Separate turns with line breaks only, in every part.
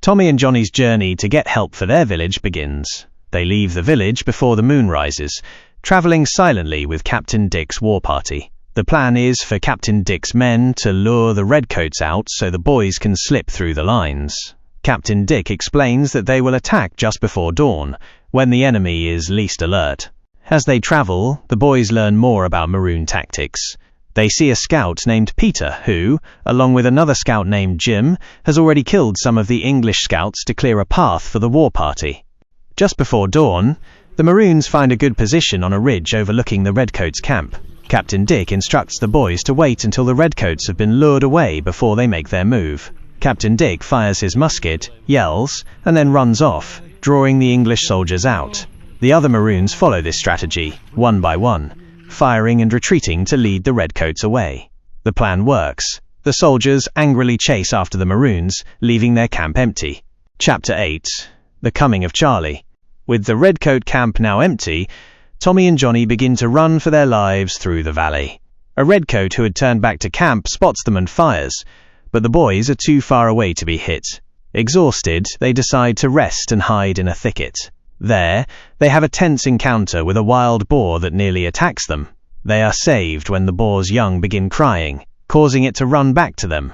Tommy and Johnny's journey to get help for their village begins. They leave the village before the moon rises, traveling silently with Captain Dick's war party. The plan is for Captain Dick's men to lure the redcoats out so the boys can slip through the lines. Captain Dick explains that they will attack just before dawn, when the enemy is least alert. As they travel, the boys learn more about Maroon tactics. They see a scout named Peter who, along with another scout named Jim, has already killed some of the English scouts to clear a path for the war party. Just before dawn, the Maroons find a good position on a ridge overlooking the redcoats' camp. Captain Dick instructs the boys to wait until the redcoats have been lured away before they make their move. Captain Dick fires his musket, yells, and then runs off, drawing the English soldiers out. The other Maroons follow this strategy, one by one, firing and retreating to lead the redcoats away. The plan works. The soldiers angrily chase after the Maroons, leaving their camp empty. Chapter 8. The Coming of Charlie. With the redcoat camp now empty, Tommy and Johnny begin to run for their lives through the valley. A redcoat who had turned back to camp spots them and fires, but the boys are too far away to be hit. Exhausted, they decide to rest and hide in a thicket. There, they have a tense encounter with a wild boar that nearly attacks them. They are saved when the boar's young begin crying, causing it to run back to them.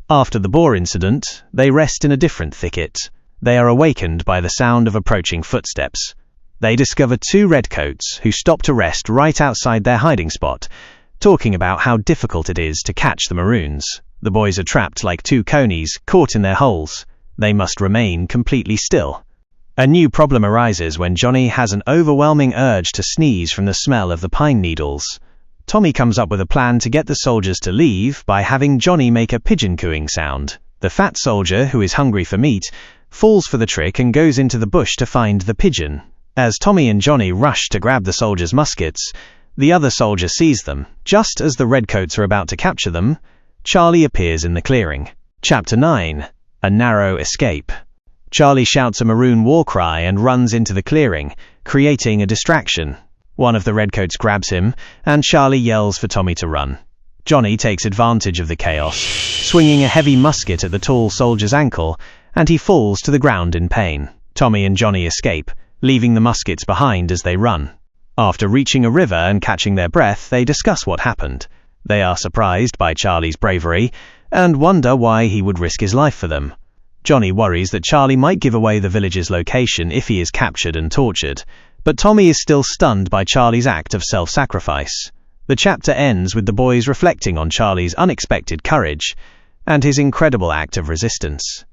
After the boar incident, they rest in a different thicket. They are awakened by the sound of approaching footsteps. They discover two redcoats who stop to rest right outside their hiding spot, talking about how difficult it is to catch the Maroons. The boys are trapped like two conies, caught in their holes. They must remain completely still. A new problem arises when Johnny has an overwhelming urge to sneeze from the smell of the pine needles. Tommy comes up with a plan to get the soldiers to leave by having Johnny make a pigeon cooing sound. The fat soldier, who is hungry for meat, falls for the trick and goes into the bush to find the pigeon. As Tommy and Johnny rush to grab the soldiers' muskets, the other soldier sees them. Just as the redcoats are about to capture them, Charlie appears in the clearing. Chapter 9. A Narrow Escape. Charlie shouts a Maroon war cry and runs into the clearing, creating a distraction. One of the redcoats grabs him, and Charlie yells for Tommy to run. Johnny takes advantage of the chaos, swinging a heavy musket at the tall soldier's ankle, and he falls to the ground in pain. Tommy and Johnny escape, leaving the muskets behind as they run. After reaching a river and catching their breath, they discuss what happened. They are surprised by Charlie's bravery, and wonder why he would risk his life for them. Johnny worries that Charlie might give away the village's location if he is captured and tortured, but Tommy is still stunned by Charlie's act of self-sacrifice. The chapter ends with the boys reflecting on Charlie's unexpected courage and his incredible act of resistance.